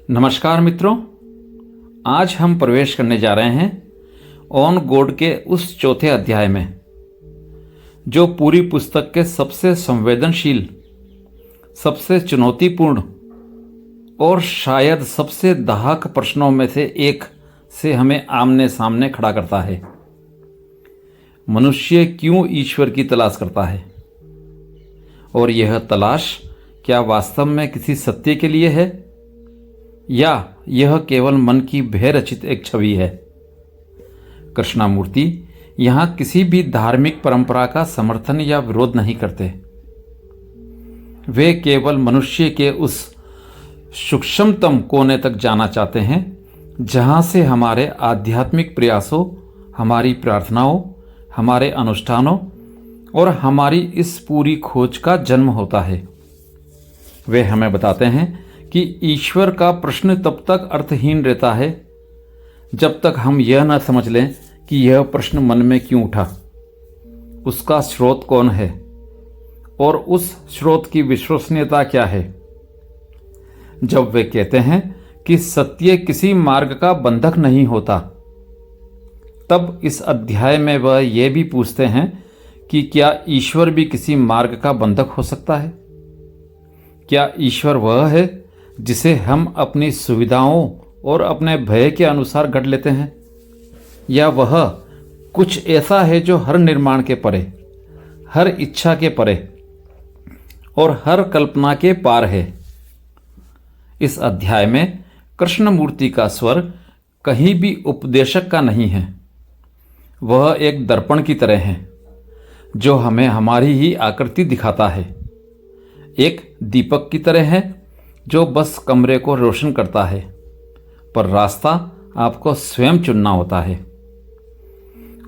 नमस्कार मित्रों, आज हम प्रवेश करने जा रहे हैं ऑन गॉड के उस चौथे अध्याय में जो पूरी पुस्तक के सबसे संवेदनशील, सबसे चुनौतीपूर्ण और शायद सबसे दाहक प्रश्नों में से एक से हमें आमने सामने खड़ा करता है। मनुष्य क्यों ईश्वर की तलाश करता है और यह तलाश क्या वास्तव में किसी सत्य के लिए है या यह केवल मन की भय रचित एक छवि है। कृष्णामूर्ति यहाँ किसी भी धार्मिक परंपरा का समर्थन या विरोध नहीं करते। वे केवल मनुष्य के उस सूक्ष्मतम कोने तक जाना चाहते हैं जहाँ से हमारे आध्यात्मिक प्रयासों, हमारी प्रार्थनाओं, हमारे अनुष्ठानों और हमारी इस पूरी खोज का जन्म होता है। वे हमें बताते हैं कि ईश्वर का प्रश्न तब तक अर्थहीन रहता है जब तक हम यह न समझ लें कि यह प्रश्न मन में क्यों उठा, उसका स्रोत कौन है और उस स्रोत की विश्वसनीयता क्या है। जब वे कहते हैं कि सत्य किसी मार्ग का बंधक नहीं होता, तब इस अध्याय में वह यह भी पूछते हैं कि क्या ईश्वर भी किसी मार्ग का बंधक हो सकता है। क्या ईश्वर वह है जिसे हम अपनी सुविधाओं और अपने भय के अनुसार गढ़ लेते हैं, या वह कुछ ऐसा है जो हर निर्माण के परे, हर इच्छा के परे और हर कल्पना के पार है। इस अध्याय में कृष्णमूर्ति का स्वर कहीं भी उपदेशक का नहीं है। वह एक दर्पण की तरह है जो हमें हमारी ही आकृति दिखाता है, एक दीपक की तरह है जो बस कमरे को रोशन करता है, पर रास्ता आपको स्वयं चुनना होता है।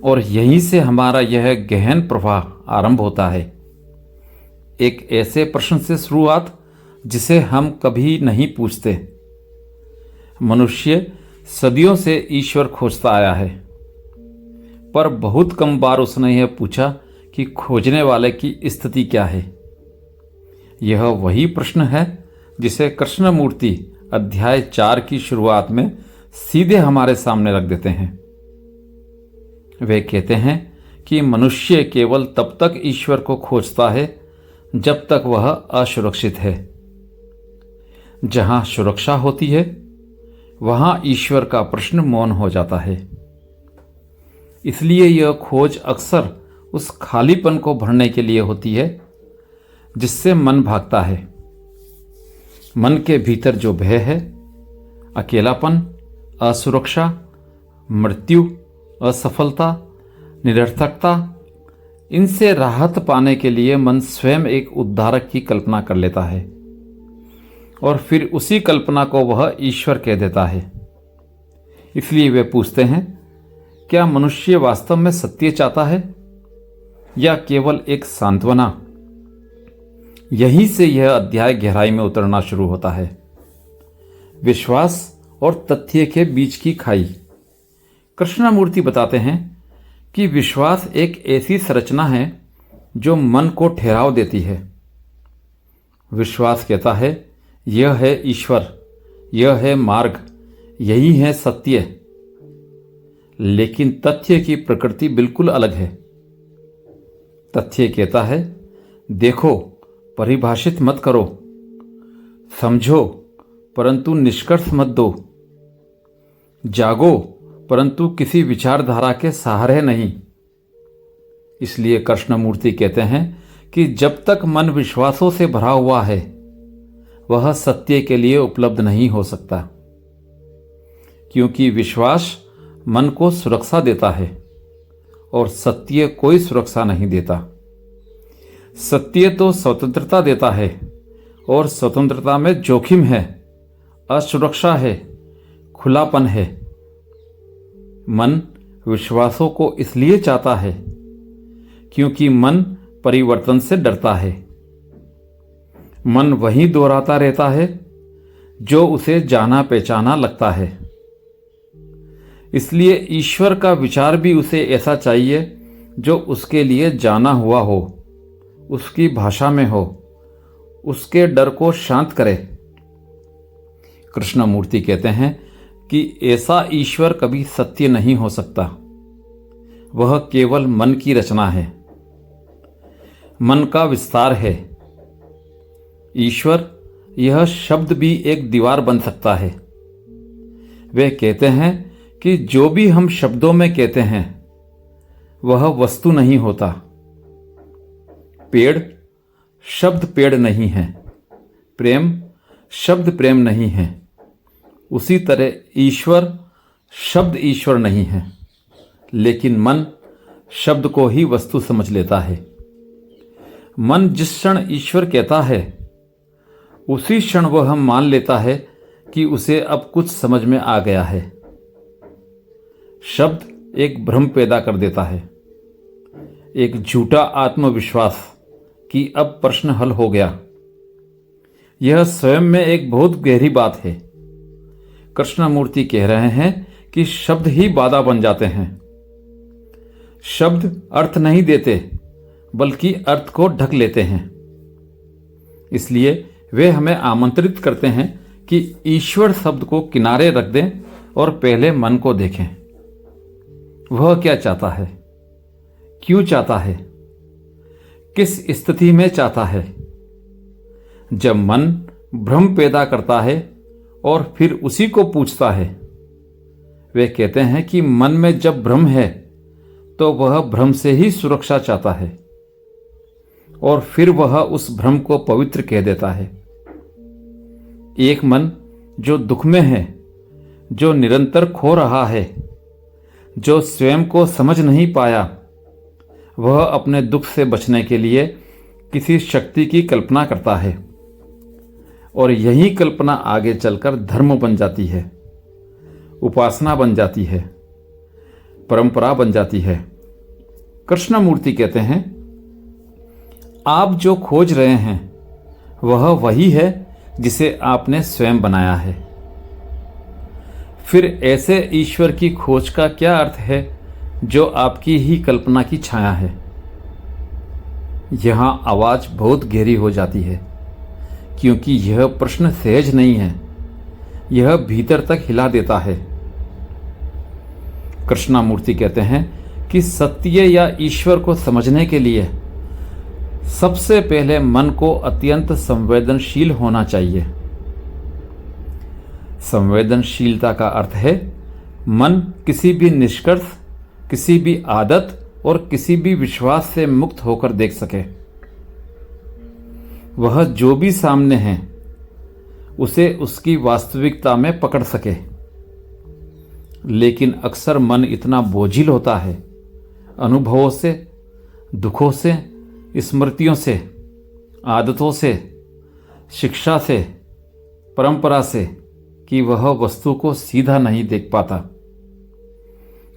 और यहीं से हमारा यह गहन प्रवाह आरंभ होता है, एक ऐसे प्रश्न से शुरुआत जिसे हम कभी नहीं पूछते। मनुष्य सदियों से ईश्वर खोजता आया है, पर बहुत कम बार उसने यह पूछा कि खोजने वाले की स्थिति क्या है। यह वही प्रश्न है जिसे कृष्णमूर्ति अध्याय 4 की शुरुआत में सीधे हमारे सामने रख देते हैं। वे कहते हैं कि मनुष्य केवल तब तक ईश्वर को खोजता है जब तक वह असुरक्षित है। जहां सुरक्षा होती है वहां ईश्वर का प्रश्न मौन हो जाता है। इसलिए यह खोज अक्सर उस खालीपन को भरने के लिए होती है जिससे मन भागता है। मन के भीतर जो भय है, अकेलापन, असुरक्षा, मृत्यु, असफलता, निरर्थकता, इनसे राहत पाने के लिए मन स्वयं एक उद्धारक की कल्पना कर लेता है और फिर उसी कल्पना को वह ईश्वर कह देता है। इसलिए वे पूछते हैं, क्या मनुष्य वास्तव में सत्य चाहता है या केवल एक सांत्वना। यहीं से यह अध्याय गहराई में उतरना शुरू होता है। विश्वास और तथ्य के बीच की खाई। कृष्णमूर्ति बताते हैं कि विश्वास एक ऐसी संरचना है जो मन को ठहराव देती है। विश्वास कहता है, यह है ईश्वर, यह है मार्ग, यही है सत्य। लेकिन तथ्य की प्रकृति बिल्कुल अलग है। तथ्य कहता है, देखो, परिभाषित मत करो, समझो परंतु निष्कर्ष मत दो, जागो परंतु किसी विचारधारा के सहारे नहीं। इसलिए कृष्णमूर्ति कहते हैं कि जब तक मन विश्वासों से भरा हुआ है वह सत्य के लिए उपलब्ध नहीं हो सकता, क्योंकि विश्वास मन को सुरक्षा देता है और सत्य कोई सुरक्षा नहीं देता। सत्य तो स्वतंत्रता देता है और स्वतंत्रता में जोखिम है, असुरक्षा है, खुलापन है। मन विश्वासों को इसलिए चाहता है क्योंकि मन परिवर्तन से डरता है। मन वही दोहराता रहता है जो उसे जाना पहचाना लगता है। इसलिए ईश्वर का विचार भी उसे ऐसा चाहिए जो उसके लिए जाना हुआ हो, उसकी भाषा में हो, उसके डर को शांत करे। कृष्णमूर्ति कहते हैं कि ऐसा ईश्वर कभी सत्य नहीं हो सकता। वह केवल मन की रचना है, मन का विस्तार है। ईश्वर, यह शब्द भी एक दीवार बन सकता है। वे कहते हैं कि जो भी हम शब्दों में कहते हैं वह वस्तु नहीं होता। पेड़ शब्द पेड़ नहीं है, प्रेम शब्द प्रेम नहीं है। उसी तरह ईश्वर शब्द ईश्वर नहीं है, लेकिन मन शब्द को ही वस्तु समझ लेता है। मन जिस क्षण ईश्वर कहता है उसी क्षण वह मान लेता है कि उसे अब कुछ समझ में आ गया है। शब्द एक भ्रम पैदा कर देता है, एक झूठा आत्मविश्वास कि अब प्रश्न हल हो गया। यह स्वयं में एक बहुत गहरी बात है। कृष्णमूर्ति कह रहे हैं कि शब्द ही बाधा बन जाते हैं। शब्द अर्थ नहीं देते, बल्कि अर्थ को ढक लेते हैं। इसलिए वे हमें आमंत्रित करते हैं कि ईश्वर शब्द को किनारे रख दें और पहले मन को देखें। वह क्या चाहता है, क्यों चाहता है, किस स्थिति में चाहता है। जब मन भ्रम पैदा करता है और फिर उसी को पूछता है, वे कहते हैं कि मन में जब भ्रम है तो वह भ्रम से ही सुरक्षा चाहता है और फिर वह उस भ्रम को पवित्र कह देता है। एक मन जो दुख में है, जो निरंतर खो रहा है, जो स्वयं को समझ नहीं पाया, वह अपने दुख से बचने के लिए किसी शक्ति की कल्पना करता है और यही कल्पना आगे चलकर धर्म बन जाती है, उपासना बन जाती है, परंपरा बन जाती है। कृष्णमूर्ति कहते हैं, आप जो खोज रहे हैं वह वही है जिसे आपने स्वयं बनाया है। फिर ऐसे ईश्वर की खोज का क्या अर्थ है जो आपकी ही कल्पना की छाया है। यहां आवाज बहुत गहरी हो जाती है, क्योंकि यह प्रश्न सहज नहीं है, यह भीतर तक हिला देता है। कृष्णमूर्ति कहते हैं कि सत्य या ईश्वर को समझने के लिए सबसे पहले मन को अत्यंत संवेदनशील होना चाहिए। संवेदनशीलता का अर्थ है मन किसी भी निष्कर्ष, किसी भी आदत और किसी भी विश्वास से मुक्त होकर देख सके। वह जो भी सामने है उसे उसकी वास्तविकता में पकड़ सके। लेकिन अक्सर मन इतना बोझिल होता है अनुभवों से, दुखों से, स्मृतियों से, आदतों से, शिक्षा से, परंपरा से, कि वह वस्तु को सीधा नहीं देख पाता।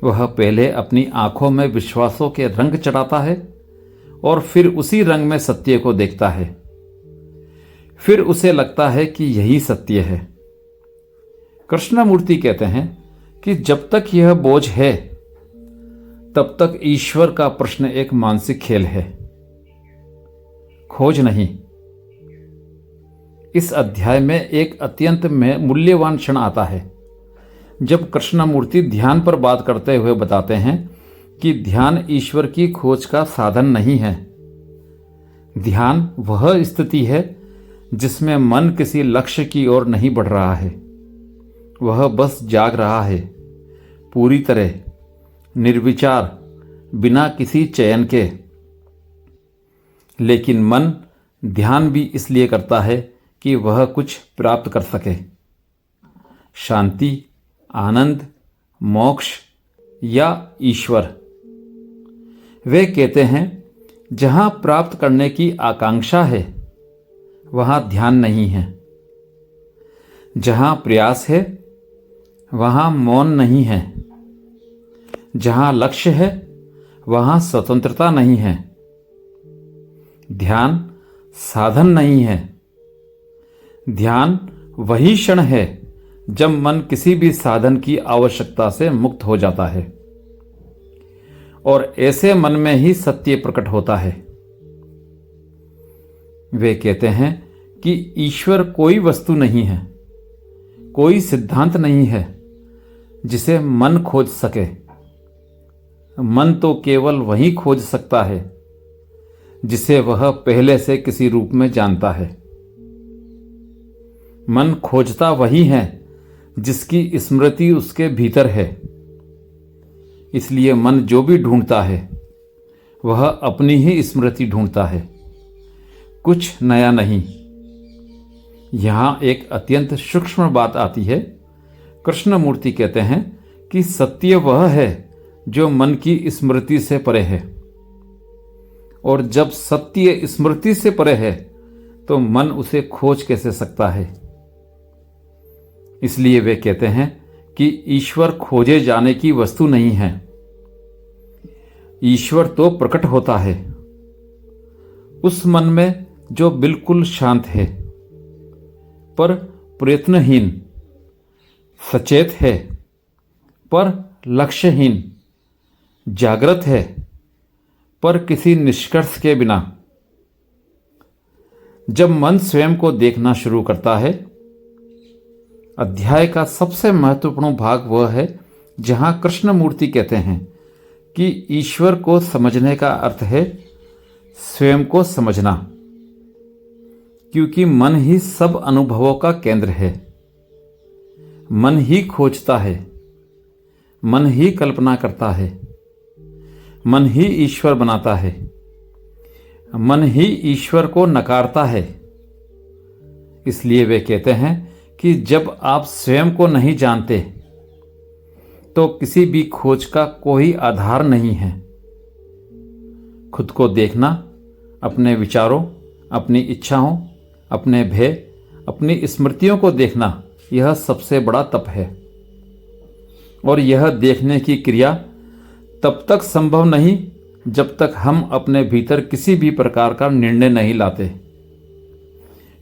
वह पहले अपनी आंखों में विश्वासों के रंग चढ़ाता है और फिर उसी रंग में सत्य को देखता है। फिर उसे लगता है कि यही सत्य है। कृष्णमूर्ति कहते हैं कि जब तक यह बोझ है तब तक ईश्वर का प्रश्न एक मानसिक खेल है, खोज नहीं। इस अध्याय में एक अत्यंत मूल्यवान क्षण आता है जब कृष्णमूर्ति ध्यान पर बात करते हुए बताते हैं कि ध्यान ईश्वर की खोज का साधन नहीं है। ध्यान वह स्थिति है जिसमें मन किसी लक्ष्य की ओर नहीं बढ़ रहा है, वह बस जाग रहा है, पूरी तरह निर्विचार, बिना किसी चयन के। लेकिन मन ध्यान भी इसलिए करता है कि वह कुछ प्राप्त कर सके, शांति, आनंद, मोक्ष या ईश्वर। वे कहते हैं जहां प्राप्त करने की आकांक्षा है वहां ध्यान नहीं है, जहां प्रयास है वहां मौन नहीं है, जहां लक्ष्य है वहां स्वतंत्रता नहीं है। ध्यान साधन नहीं है। ध्यान वही क्षण है जब मन किसी भी साधन की आवश्यकता से मुक्त हो जाता है और ऐसे मन में ही सत्य प्रकट होता है। वे कहते हैं कि ईश्वर कोई वस्तु नहीं है, कोई सिद्धांत नहीं है जिसे मन खोज सके। मन तो केवल वही खोज सकता है जिसे वह पहले से किसी रूप में जानता है। मन खोजता वही है जिसकी स्मृति उसके भीतर है। इसलिए मन जो भी ढूंढता है वह अपनी ही स्मृति ढूंढता है, कुछ नया नहीं। यहाँ एक अत्यंत सूक्ष्म बात आती है। कृष्णमूर्ति कहते हैं कि सत्य वह है जो मन की स्मृति से परे है, और जब सत्य स्मृति से परे है तो मन उसे खोज कैसे सकता है। इसलिए वे कहते हैं कि ईश्वर खोजे जाने की वस्तु नहीं है। ईश्वर तो प्रकट होता है उस मन में जो बिल्कुल शांत है, पर प्रयत्नहीन, सचेत है पर लक्ष्यहीन, जागृत है पर किसी निष्कर्ष के बिना। जब मन स्वयं को देखना शुरू करता है, अध्याय का सबसे महत्वपूर्ण भाग वह है जहां कृष्णमूर्ति कहते हैं कि ईश्वर को समझने का अर्थ है स्वयं को समझना, क्योंकि मन ही सब अनुभवों का केंद्र है। मन ही खोजता है, मन ही कल्पना करता है, मन ही ईश्वर बनाता है, मन ही ईश्वर को नकारता है। इसलिए वे कहते हैं कि जब आप स्वयं को नहीं जानते तो किसी भी खोज का कोई आधार नहीं है। खुद को देखना, अपने विचारों, अपनी इच्छाओं, अपने भय, अपनी स्मृतियों को देखना, यह सबसे बड़ा तप है। और यह देखने की क्रिया तब तक संभव नहीं जब तक हम अपने भीतर किसी भी प्रकार का निर्णय नहीं लाते,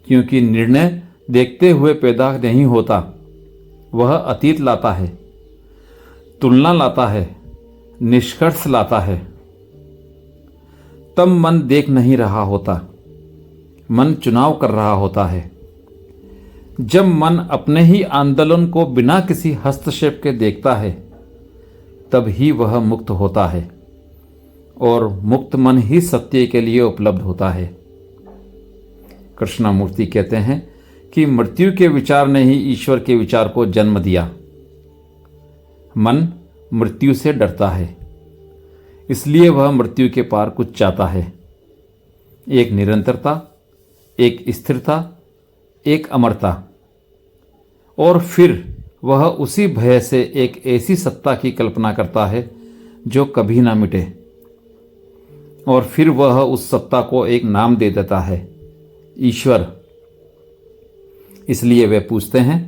क्योंकि निर्णय देखते हुए पैदा नहीं होता, वह अतीत लाता है, तुलना लाता है, निष्कर्ष लाता है। तब मन देख नहीं रहा होता, मन चुनाव कर रहा होता है। जब मन अपने ही आंदोलन को बिना किसी हस्तक्षेप के देखता है, तब ही वह मुक्त होता है, और मुक्त मन ही सत्य के लिए उपलब्ध होता है। कृष्णमूर्ति कहते हैं कि मृत्यु के विचार ने ही ईश्वर के विचार को जन्म दिया। मन मृत्यु से डरता है, इसलिए वह मृत्यु के पार कुछ चाहता है, एक निरंतरता, एक स्थिरता, एक अमरता। और फिर वह उसी भय से एक ऐसी सत्ता की कल्पना करता है जो कभी ना मिटे, और फिर वह उस सत्ता को एक नाम दे देता है, ईश्वर। इसलिए वे पूछते हैं,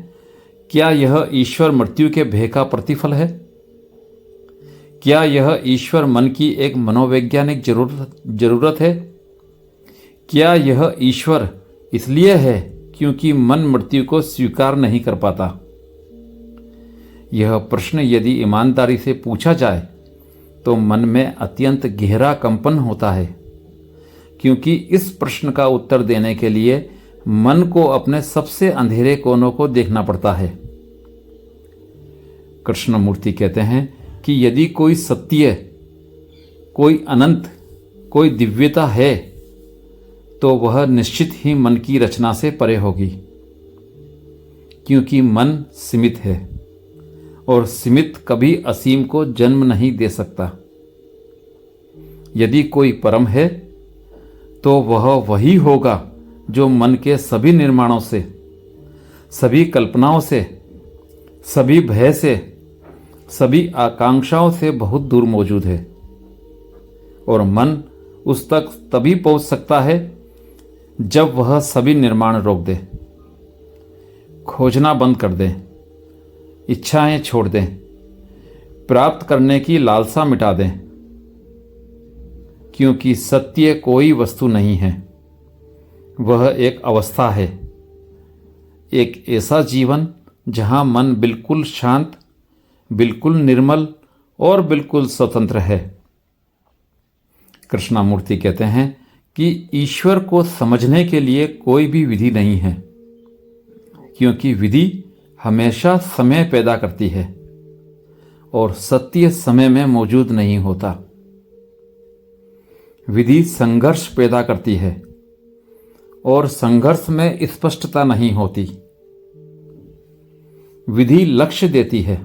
क्या यह ईश्वर मृत्यु के भय का प्रतिफल है? क्या यह ईश्वर मन की एक मनोवैज्ञानिक जरूरत है? क्या यह ईश्वर इसलिए है क्योंकि मन मृत्यु को स्वीकार नहीं कर पाता? यह प्रश्न यदि ईमानदारी से पूछा जाए तो मन में अत्यंत गहरा कंपन होता है, क्योंकि इस प्रश्न का उत्तर देने के लिए मन को अपने सबसे अंधेरे कोनों को देखना पड़ता है। कृष्णमूर्ति कहते हैं कि यदि कोई सत्य, कोई अनंत, कोई दिव्यता है तो वह निश्चित ही मन की रचना से परे होगी, क्योंकि मन सीमित है और सीमित कभी असीम को जन्म नहीं दे सकता। यदि कोई परम है तो वह वही होगा जो मन के सभी निर्माणों से, सभी कल्पनाओं से, सभी भय से, सभी आकांक्षाओं से बहुत दूर मौजूद है। और मन उस तक तभी पहुंच सकता है जब वह सभी निर्माण रोक दे, खोजना बंद कर दे, इच्छाएं छोड़ दें, प्राप्त करने की लालसा मिटा दें, क्योंकि सत्य कोई वस्तु नहीं है, वह एक अवस्था है, एक ऐसा जीवन जहां मन बिल्कुल शांत, बिल्कुल निर्मल और बिल्कुल स्वतंत्र है। कृष्णमूर्ति कहते हैं कि ईश्वर को समझने के लिए कोई भी विधि नहीं है, क्योंकि विधि हमेशा समय पैदा करती है और सत्य समय में मौजूद नहीं होता। विधि संघर्ष पैदा करती है और संघर्ष में स्पष्टता नहीं होती। विधि लक्ष्य देती है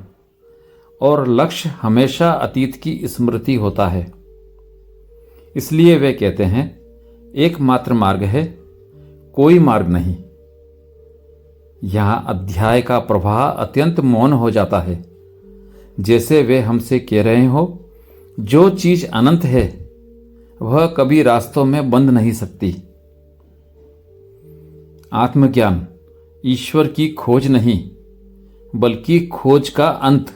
और लक्ष्य हमेशा अतीत की स्मृति होता है। इसलिए वे कहते हैं, एकमात्र मार्ग है, कोई मार्ग नहीं। यहां अध्याय का प्रवाह अत्यंत मौन हो जाता है, जैसे वे हमसे कह रहे हो, जो चीज अनंत है वह कभी रास्तों में बंध नहीं सकती। आत्मज्ञान ईश्वर की खोज नहीं, बल्कि खोज का अंत।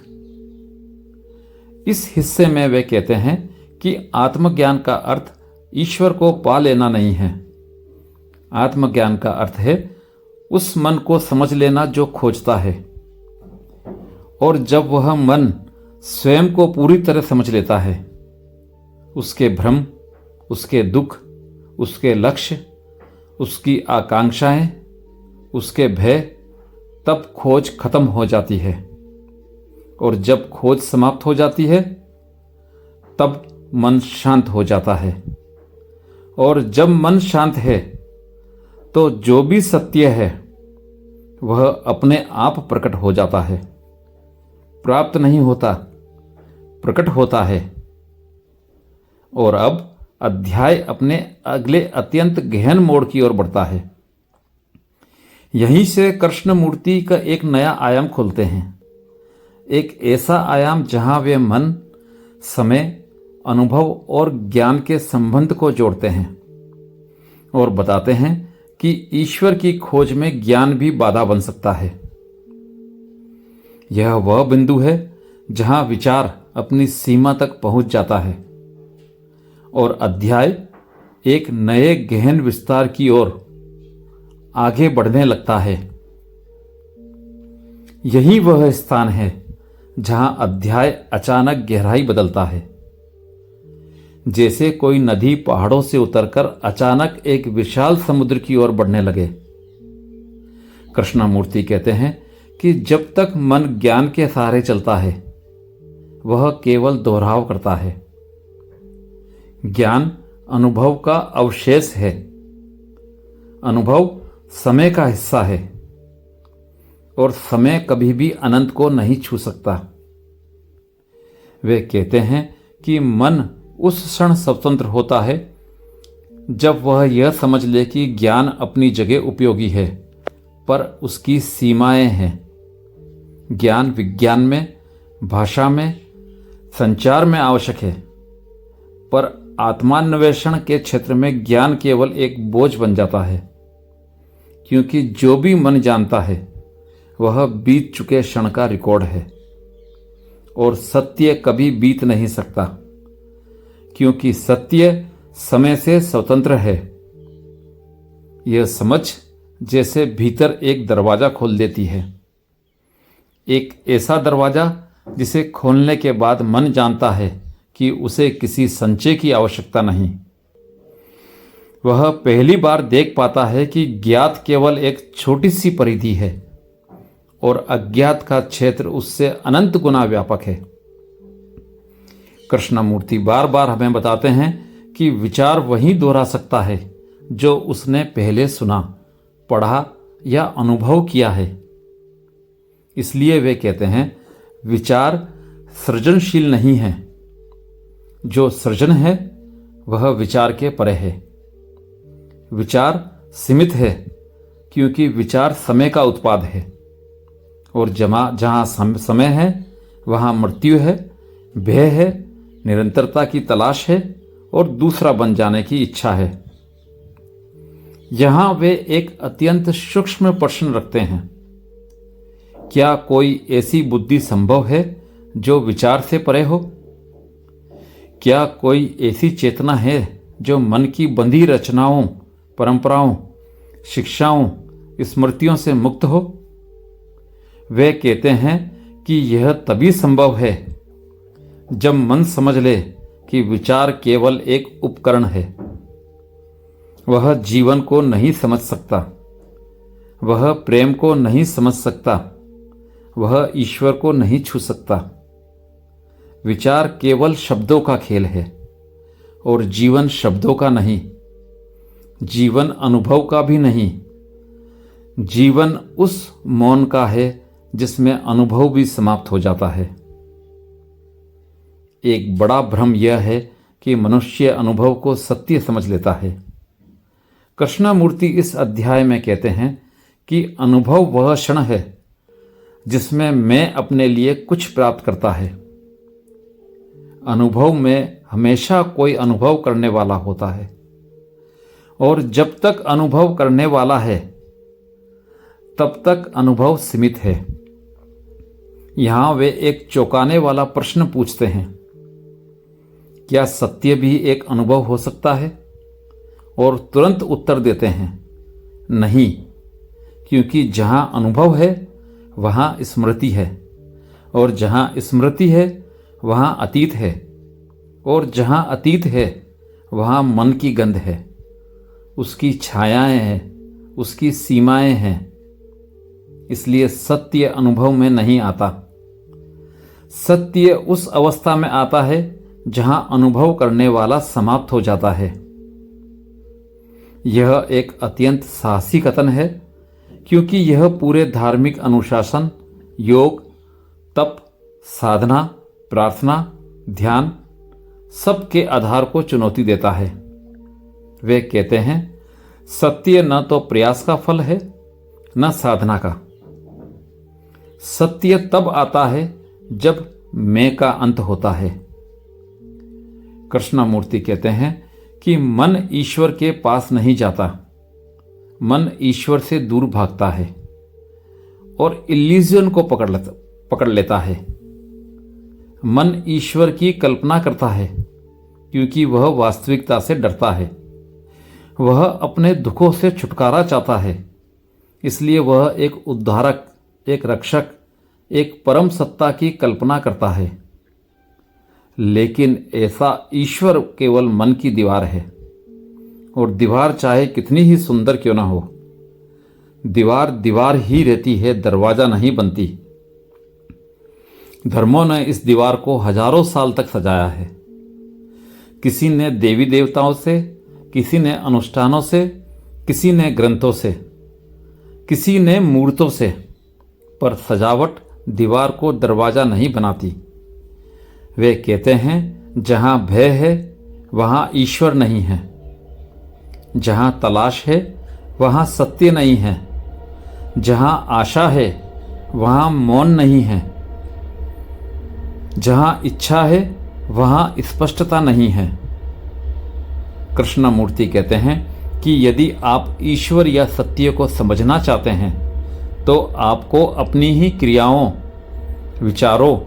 इस हिस्से में वे कहते हैं कि आत्मज्ञान का अर्थ ईश्वर को पा लेना नहीं है। आत्मज्ञान का अर्थ है उस मन को समझ लेना जो खोजता है। और जब वह मन स्वयं को पूरी तरह समझ लेता है, उसके भ्रम, उसके दुख, उसके लक्ष्य, उसकी आकांक्षाएं, उसके भय, तब खोज खत्म हो जाती है। और जब खोज समाप्त हो जाती है, तब मन शांत हो जाता है। और जब मन शांत है, तो जो भी सत्य है वह अपने आप प्रकट हो जाता है। प्राप्त नहीं होता, प्रकट होता है। और अब अध्याय अपने अगले अत्यंत गहन मोड़ की ओर बढ़ता है। यहीं से कृष्ण मूर्ति का एक नया आयाम खोलते हैं, एक ऐसा आयाम जहां वे मन, समय, अनुभव और ज्ञान के संबंध को जोड़ते हैं और बताते हैं कि ईश्वर की खोज में ज्ञान भी बाधा बन सकता है। यह वह बिंदु है जहां विचार अपनी सीमा तक पहुंच जाता है और अध्याय एक नए गहन विस्तार की ओर आगे बढ़ने लगता है। यही वह स्थान है जहां अध्याय अचानक गहराई बदलता है, जैसे कोई नदी पहाड़ों से उतरकर अचानक एक विशाल समुद्र की ओर बढ़ने लगे। कृष्णमूर्ति कहते हैं कि जब तक मन ज्ञान के सहारे चलता है, वह केवल दोहराव करता है। ज्ञान अनुभव का अवशेष है। अनुभव समय का हिस्सा है और समय कभी भी अनंत को नहीं छू सकता। वे कहते हैं कि मन उस क्षण स्वतंत्र होता है जब वह यह समझ ले कि ज्ञान अपनी जगह उपयोगी है, पर उसकी सीमाएं हैं। ज्ञान विज्ञान में, भाषा में, संचार में आवश्यक है, पर आत्मान्वेषण के क्षेत्र में ज्ञान केवल एक बोझ बन जाता है, क्योंकि जो भी मन जानता है वह बीत चुके क्षण का रिकॉर्ड है और सत्य कभी बीत नहीं सकता, क्योंकि सत्य समय से स्वतंत्र है। यह समझ जैसे भीतर एक दरवाजा खोल देती है, एक ऐसा दरवाजा जिसे खोलने के बाद मन जानता है कि उसे किसी संचय की आवश्यकता नहीं। वह पहली बार देख पाता है कि ज्ञात केवल एक छोटी सी परिधि है और अज्ञात का क्षेत्र उससे अनंत गुना व्यापक है। कृष्णमूर्ति बार बार हमें बताते हैं कि विचार वही दोहरा सकता है जो उसने पहले सुना, पढ़ा या अनुभव किया है। इसलिए वे कहते हैं, विचार सृजनशील नहीं है। जो सृजन है वह विचार के परे है। विचार सीमित है क्योंकि विचार समय का उत्पाद है और जहाँ समय है वहाँ मृत्यु है, भय है, निरंतरता की तलाश है और दूसरा बन जाने की इच्छा है। यहाँ वे एक अत्यंत सूक्ष्म प्रश्न रखते हैं, क्या कोई ऐसी बुद्धि संभव है जो विचार से परे हो? क्या कोई ऐसी चेतना है जो मन की बंधी रचनाओं, परंपराओं, शिक्षाओं, स्मृतियों से मुक्त हो? वे कहते हैं कि यह तभी संभव है जब मन समझ ले कि विचार केवल एक उपकरण है। वह जीवन को नहीं समझ सकता, वह प्रेम को नहीं समझ सकता, वह ईश्वर को नहीं छू सकता। विचार केवल शब्दों का खेल है और जीवन शब्दों का नहीं, जीवन अनुभव का भी नहीं। जीवन उस मौन का है जिसमें अनुभव भी समाप्त हो जाता है। एक बड़ा भ्रम यह है कि मनुष्य अनुभव को सत्य समझ लेता है। कृष्णमूर्ति इस अध्याय में कहते हैं कि अनुभव वह क्षण है जिसमें मैं अपने लिए कुछ प्राप्त करता है। अनुभव में हमेशा कोई अनुभव करने वाला होता है और जब तक अनुभव करने वाला है तब तक अनुभव सीमित है। यहां वे एक चौंकाने वाला प्रश्न पूछते हैं, क्या सत्य भी एक अनुभव हो सकता है? और तुरंत उत्तर देते हैं, नहीं, क्योंकि जहां अनुभव है वहां स्मृति है, और जहां स्मृति है वहां अतीत है, और जहां अतीत है वहां मन की गंध है, उसकी छायाएं हैं, उसकी सीमाएं हैं। इसलिए सत्य अनुभव में नहीं आता। सत्य उस अवस्था में आता है जहां अनुभव करने वाला समाप्त हो जाता है। यह एक अत्यंत साहसी कथन है, क्योंकि यह पूरे धार्मिक अनुशासन, योग, तप, साधना, प्रार्थना, ध्यान सबके आधार को चुनौती देता है। वे कहते हैं, सत्य न तो प्रयास का फल है न साधना का। सत्य तब आता है जब मैं का अंत होता है। कृष्णमूर्ति कहते हैं कि मन ईश्वर के पास नहीं जाता, मन ईश्वर से दूर भागता है और इल्यूजन को पकड़ लेता है। मन ईश्वर की कल्पना करता है क्योंकि वह वास्तविकता से डरता है। वह अपने दुखों से छुटकारा चाहता है, इसलिए वह एक उद्धारक, एक रक्षक, एक परम सत्ता की कल्पना करता है। लेकिन ऐसा ईश्वर केवल मन की दीवार है, और दीवार चाहे कितनी ही सुंदर क्यों ना हो, दीवार दीवार ही रहती है, दरवाजा नहीं बनती। धर्मों ने इस दीवार को हजारों साल तक सजाया है। किसी ने देवी देवताओं से, किसी ने अनुष्ठानों से, किसी ने ग्रंथों से, किसी ने मूर्तों से, पर सजावट दीवार को दरवाजा नहीं बनाती। वे कहते हैं, जहां भय है वहां ईश्वर नहीं है, जहां तलाश है वहां सत्य नहीं है, जहां आशा है वहां मौन नहीं है, जहां इच्छा है वहां स्पष्टता नहीं है। कृष्णमूर्ति कहते हैं कि यदि आप ईश्वर या सत्य को समझना चाहते हैं तो आपको अपनी ही क्रियाओं, विचारों,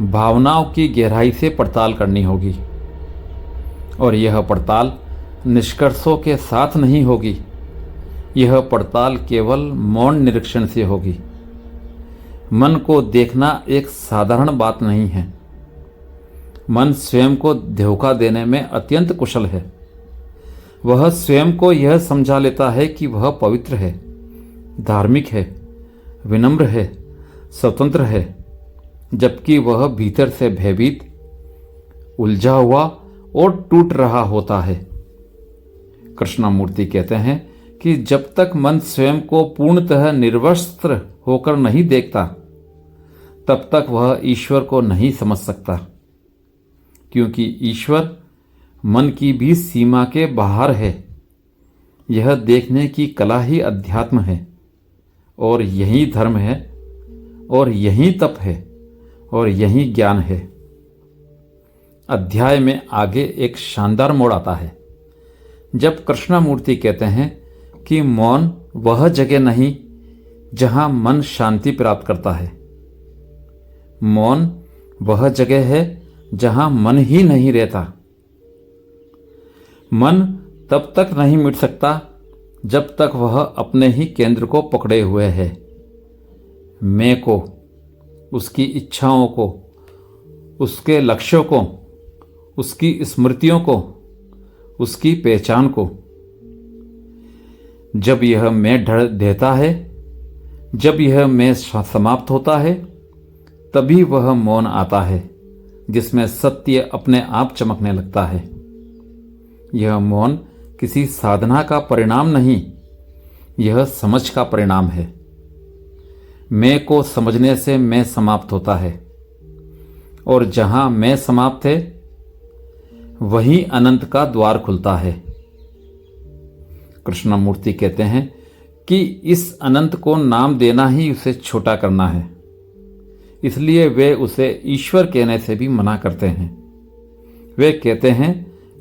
भावनाओं की गहराई से पड़ताल करनी होगी। और यह पड़ताल निष्कर्षों के साथ नहीं होगी, यह पड़ताल केवल मौन निरीक्षण से होगी। मन को देखना एक साधारण बात नहीं है। मन स्वयं को धोखा देने में अत्यंत कुशल है। वह स्वयं को यह समझा लेता है कि वह पवित्र है, धार्मिक है, विनम्र है, स्वतंत्र है, जबकि वह भीतर से भयभीत, उलझा हुआ और टूट रहा होता है। कृष्णमूर्ति कहते हैं कि जब तक मन स्वयं को पूर्णतः निर्वस्त्र होकर नहीं देखता, तब तक वह ईश्वर को नहीं समझ सकता, क्योंकि ईश्वर मन की भी सीमा के बाहर है। यह देखने की कला ही अध्यात्म है, और यही धर्म है, और यही तप है, और यही ज्ञान है। अध्याय में आगे एक शानदार मोड़ आता है, जब कृष्णमूर्ति कहते हैं कि मौन वह जगह नहीं जहां मन शांति प्राप्त करता है। मौन वह जगह है जहां मन ही नहीं रहता। मन तब तक नहीं मिट सकता जब तक वह अपने ही केंद्र को पकड़े हुए है, मैं को, उसकी इच्छाओं को, उसके लक्ष्यों को, उसकी स्मृतियों को, उसकी पहचान को। जब यह मैं ढह देता है, जब यह मैं समाप्त होता है तभी वह मौन आता है जिसमें सत्य अपने आप चमकने लगता है। यह मौन किसी साधना का परिणाम नहीं, यह समझ का परिणाम है। मैं को समझने से मैं समाप्त होता है और जहां मैं समाप्त है वहीं अनंत का द्वार खुलता है। कृष्णमूर्ति कहते हैं कि इस अनंत को नाम देना ही उसे छोटा करना है, इसलिए वे उसे ईश्वर कहने से भी मना करते हैं। वे कहते हैं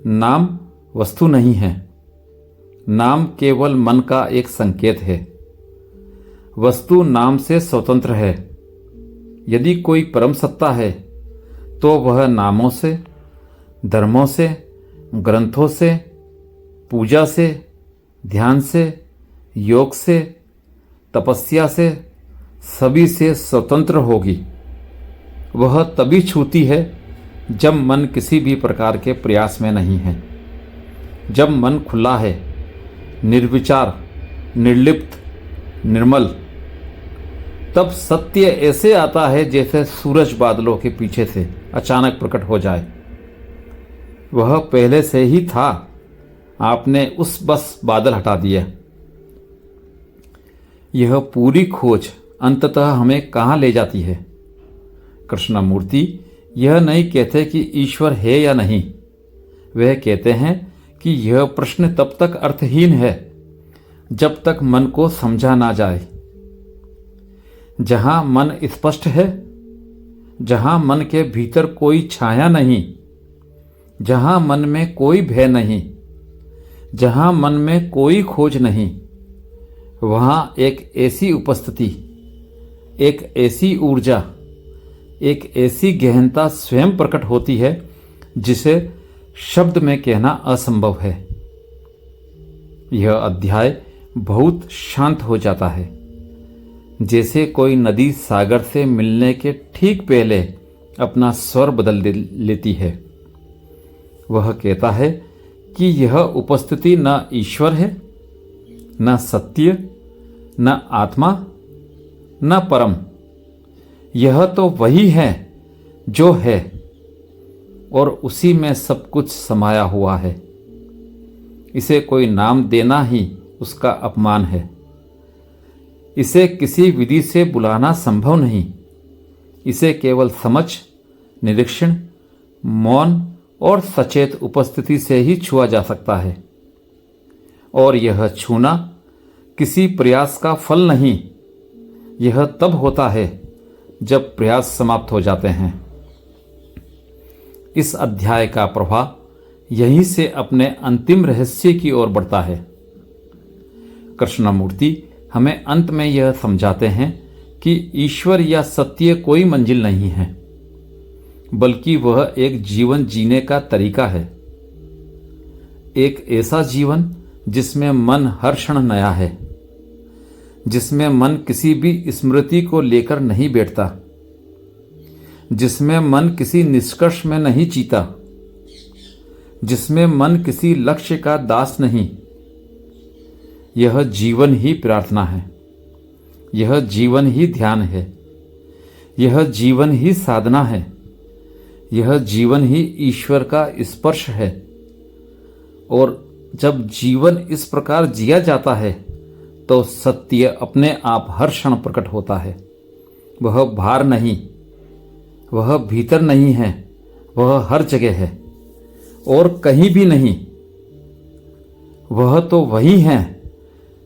नाम वस्तु नहीं है, नाम केवल मन का एक संकेत है। वस्तु नाम से स्वतंत्र है। यदि कोई परम सत्ता है तो वह नामों से, धर्मों से, ग्रंथों से, पूजा से, ध्यान से, योग से, तपस्या से, सभी से स्वतंत्र होगी। वह तभी छूती है जब मन किसी भी प्रकार के प्रयास में नहीं है, जब मन खुला है, निर्विचार, निर्लिप्त, निर्मल। तब सत्य ऐसे आता है जैसे सूरज बादलों के पीछे से अचानक प्रकट हो जाए। वह पहले से ही था, आपने उस बस बादल हटा दिया। यह पूरी खोज अंततः हमें कहाँ ले जाती है? कृष्णमूर्ति यह नहीं कहते कि ईश्वर है या नहीं, वह कहते हैं कि यह प्रश्न तब तक अर्थहीन है जब तक मन को समझा ना जाए। जहां मन स्पष्ट है, जहां मन के भीतर कोई छाया नहीं, जहां मन में कोई भय नहीं, जहां मन में कोई खोज नहीं, वहां एक ऐसी उपस्थिति, एक ऐसी ऊर्जा, एक ऐसी गहनता स्वयं प्रकट होती है जिसे शब्द में कहना असंभव है। यह अध्याय बहुत शांत हो जाता है, जैसे कोई नदी सागर से मिलने के ठीक पहले अपना स्वर बदल लेती है। वह कहता है कि यह उपस्थिति न ईश्वर है, न सत्य, न आत्मा, न परम। यह तो वही है जो है और उसी में सब कुछ समाया हुआ है। इसे कोई नाम देना ही उसका अपमान है। इसे किसी विधि से बुलाना संभव नहीं। इसे केवल समझ, निरीक्षण, मौन और सचेत उपस्थिति से ही छुआ जा सकता है। और यह छूना किसी प्रयास का फल नहीं, यह तब होता है जब प्रयास समाप्त हो जाते हैं। इस अध्याय का प्रवाह यहीं से अपने अंतिम रहस्य की ओर बढ़ता है। कृष्णमूर्ति हमें अंत में यह समझाते हैं कि ईश्वर या सत्य कोई मंजिल नहीं है, बल्कि वह एक जीवन जीने का तरीका है। एक ऐसा जीवन जिसमें मन हर क्षण नया है, जिसमें मन किसी भी स्मृति को लेकर नहीं बैठता, जिसमें मन किसी निष्कर्ष में नहीं जीता, जिसमें मन किसी लक्ष्य का दास नहीं। यह जीवन ही प्रार्थना है, यह जीवन ही ध्यान है, यह जीवन ही साधना है, यह जीवन ही ईश्वर का स्पर्श है। और जब जीवन इस प्रकार जिया जाता है तो सत्य अपने आप हर क्षण प्रकट होता है। वह बाहर नहीं, वह भीतर नहीं है, वह हर जगह है और कहीं भी नहीं। वह तो वही है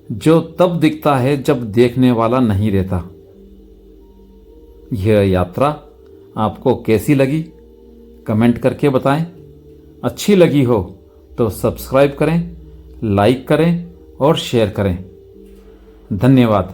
जो तब दिखता है जब देखने वाला नहीं रहता। यह यात्रा आपको कैसी लगी कमेंट करके बताएं। अच्छी लगी हो तो सब्सक्राइब करें, लाइक करें और शेयर करें। धन्यवाद।